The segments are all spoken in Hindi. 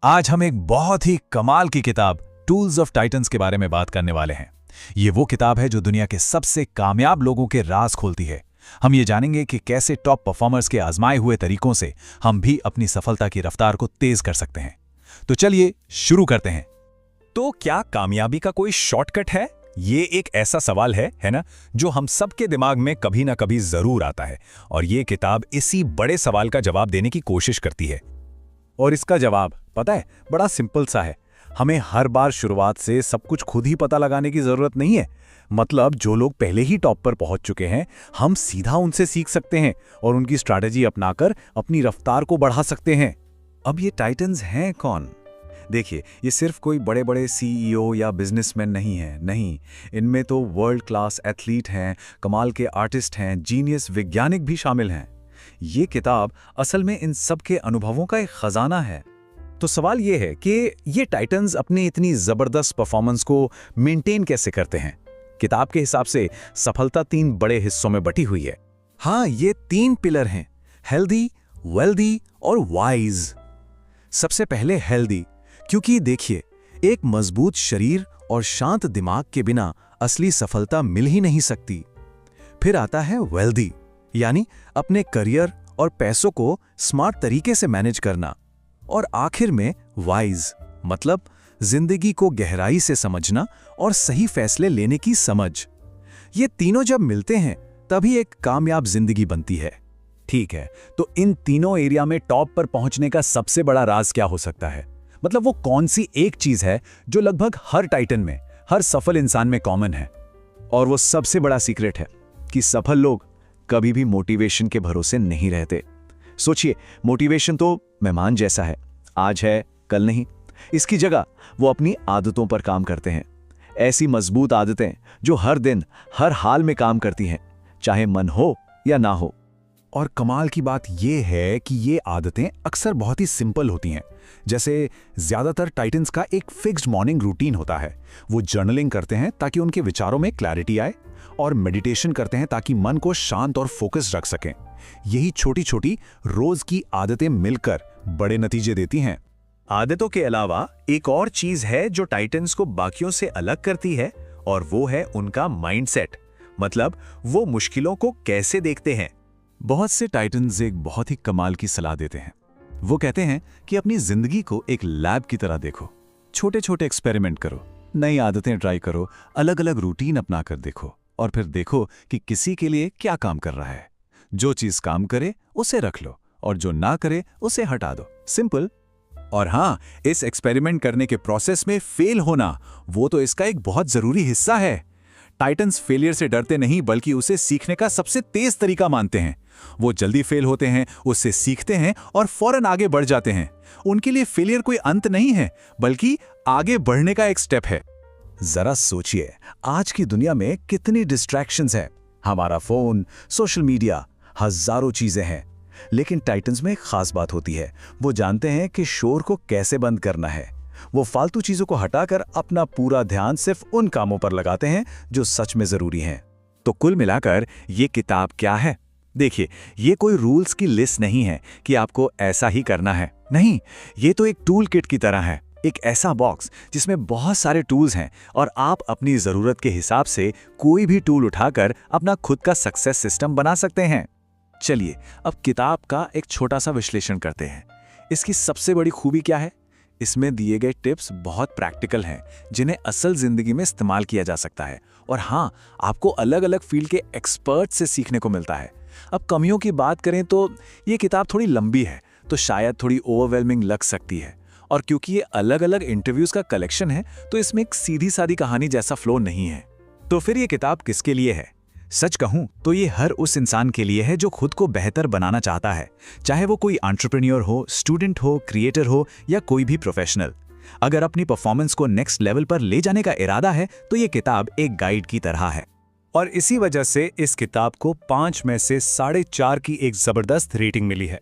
आज हम एक बहुत ही कमाल की किताब टूल्स ऑफ टाइटन्स के बारे में बात करने वाले हैं। ये वो किताब है जो दुनिया के सबसे कामयाब लोगों के राज खोलती है। हम ये जानेंगे कि कैसे टॉप परफॉर्मर्स के आजमाए हुए तरीकों से हम भी अपनी सफलता की रफ्तार को तेज कर सकते हैं। तो चलिए शुरू करते हैं। तो क्या कामयाबी का कोई शॉर्टकट है? ये एक ऐसा सवाल है ना, जो हम सबके दिमाग में कभी ना कभी जरूर आता है। और ये किताब इसी बड़े सवाल का जवाब देने की कोशिश करती है। और इसका जवाब पता है, बड़ा सिंपल सा है। हमें हर बार शुरुआत से सब कुछ खुद ही पता लगाने की जरूरत नहीं है। मतलब जो लोग पहले ही टॉप पर पहुंच चुके हैं, हम सीधा उनसे सीख सकते हैं और उनकी स्ट्रैटेजी अपनाकर अपनी रफ्तार को बढ़ा सकते हैं। अब ये टाइटन्स हैं कौन? देखिए, ये सिर्फ कोई बड़े बड़े सीईओ या बिजनेसमैन नहीं है, नहीं। इनमें तो वर्ल्ड क्लास एथलीट हैं, कमाल के आर्टिस्ट हैं, जीनियस वैज्ञानिक भी शामिल हैं। ये किताब असल में इन सब के अनुभवों का एक खजाना है। तो सवाल ये है कि ये टाइटन्स अपनी इतनी जबरदस्त परफॉर्मेंस को मेंटेन कैसे करते हैं? किताब के हिसाब से सफलता 3 बड़े हिस्सों में बटी हुई है। हाँ, ये 3 पिलर हैं, हेल्दी, वेल्दी और वाइज। सबसे पहले हेल्दी, क्योंकि देखिए, एक मजबूत शरीर और शांत दिमाग के बिना असली सफलता मिल ही नहीं सकती। फिर आता है वेल्दी, यानी अपने करियर और पैसों को स्मार्ट तरीके से मैनेज करना। और आखिर में वाइज, मतलब जिंदगी को गहराई से समझना और सही फैसले लेने की समझ। ये तीनों जब मिलते हैं तभी एक कामयाब जिंदगी बनती है। ठीक है, तो इन तीनों एरिया में टॉप पर पहुंचने का सबसे बड़ा राज क्या हो सकता है? मतलब वो कौन सी एक चीज है जो लगभग हर टाइटन में, हर सफल इंसान में कॉमन है? और वो सबसे बड़ा सीक्रेट है कि सफल लोग कभी भी मोटिवेशन के भरोसे नहीं रहते। सोचिए, मोटिवेशन तो मेहमान जैसा है, आज है कल नहीं। इसकी जगह वो अपनी आदतों पर काम करते हैं। ऐसी मजबूत आदतें जो हर दिन हर हाल में काम करती हैं, चाहे मन हो या ना हो। और कमाल की बात यह है कि ये आदतें अक्सर बहुत ही सिंपल होती हैं। जैसे ज्यादातर टाइटन्स का एक फिक्स्ड मॉर्निंग रूटीन होता है। वो जर्नलिंग करते हैं ताकि उनके विचारों में क्लैरिटी आए, और मेडिटेशन करते हैं ताकि मन को शांत और फोकस रख सकें। यही छोटी छोटी रोज की आदतें मिलकर बड़े नतीजे देती हैं। आदतों के अलावा एक और चीज है जो टाइटन्स को बाकियों से अलग करती है, और वो है उनका माइंडसेट। मतलब वो मुश्किलों को कैसे देखते हैं। बहुत से टाइटन्स एक बहुत ही कमाल की सलाह देते हैं। वो कहते हैं कि अपनी जिंदगी को एक लैब की तरह देखो, छोटे छोटे एक्सपेरिमेंट करो, नई आदतें ट्राई करो, अलग अलग रूटीन अपना कर देखो, और फिर देखो कि किसी के लिए क्या काम कर रहा है। जो चीज काम करे उसे रख लो, और जो ना करे उसे हटा दो। सिंपल। और हाँ, इस एक्सपेरिमेंट करने के प्रोसेस में फेल होना, वो तो इसका एक बहुत जरूरी हिस्सा है। टाइटन्स फेलियर से डरते नहीं, बल्कि उसे सीखने का सबसे तेज तरीका मानते हैं। वो जल्दी फेल होते हैं, उससे सीखते हैं और फौरन आगे बढ़ जाते हैं। उनके लिए फेलियर कोई अंत नहीं है, बल्कि आगे बढ़ने का एक स्टेप है। जरा सोचिए, आज की दुनिया में कितनी डिस्ट्रैक्शंस हैं। हमारा फोन, सोशल मीडिया, हजारों चीजें हैं। लेकिन टाइटन्स में एक खास बात होती है, वो जानते हैं कि शोर को कैसे बंद करना है। वो फालतू चीजों को हटाकर अपना पूरा ध्यान सिर्फ उन कामों पर लगाते हैं जो सच में जरूरी हैं। तो कुल मिलाकर ये किताब क्या है? देखिए, ये कोई रूल्स की लिस्ट नहीं है कि आपको ऐसा ही करना है। नहीं, ये तो एक टूल किट की तरह है, एक ऐसा बॉक्स जिसमें बहुत सारे टूल्स हैं, और आप अपनी जरूरत के हिसाब से कोई भी टूल उठाकर अपना खुद का सक्सेस सिस्टम बना सकते हैं। चलिए, अब किताब का एक छोटा सा विश्लेषण करते हैं। इसकी सबसे बड़ी खूबी क्या है? इसमें दिए गए टिप्स बहुत प्रैक्टिकल हैं, जिन्हें असल जिंदगी में इस्तेमाल किया जा सकता है। और हाँ, आपको अलग अलग फील्ड के एक्सपर्ट से सीखने को मिलता है। अब कमियों की बात करें तो ये किताब थोड़ी लंबी है, तो शायद थोड़ी ओवरवेलमिंग लग सकती है। और क्योंकि ये अलग अलग इंटरव्यूज का कलेक्शन है, तो इसमें एक सीधी सादी कहानी जैसा फ्लो नहीं है। तो फिर ये किताब किसके लिए है? सच कहूं तो ये हर उस इंसान के लिए है जो खुद को बेहतर बनाना चाहता है, चाहे वो कोई एंटरप्रेन्योर हो, स्टूडेंट हो, क्रिएटर हो या कोई भी प्रोफेशनल। अगर अपनी परफॉर्मेंस को नेक्स्ट लेवल पर ले जाने का इरादा है, तो ये किताब एक गाइड की तरह है। और इसी वजह से इस किताब को 5 में से 4.5 की एक जबरदस्त रेटिंग मिली है।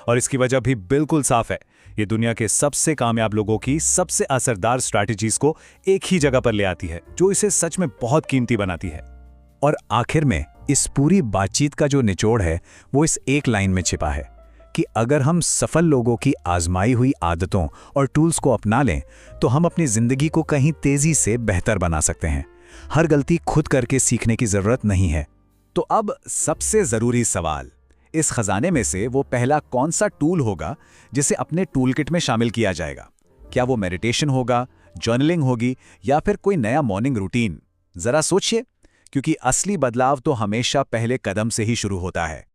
और इसकी वजह भी बिल्कुल साफ है। ये दुनिया के सबसे कामयाब लोगों की सबसे असरदार स्ट्रैटेजीज को एक ही जगह पर ले आती है, जो इसे सच में बहुत कीमती बनाती है। और आखिर में इस पूरी बातचीत का जो निचोड़ है, वो इस एक लाइन में छिपा है कि अगर हम सफल लोगों की आजमाई हुई आदतों और टूल्स को अपना लें तो हम अपनी जिंदगी को कहीं तेजी से बेहतर बना सकते हैं। हर गलती खुद करके सीखने की जरूरत नहीं है। तो अब सबसे जरूरी सवाल, इस खजाने में से वो पहला कौन सा टूल होगा जिसे अपने टूलकिट में शामिल किया जाएगा? क्या वो मेडिटेशन होगा, जर्नलिंग होगी या फिर कोई नया मॉर्निंग रूटीन? जरा सोचिए, क्योंकि असली बदलाव तो हमेशा पहले कदम से ही शुरू होता है।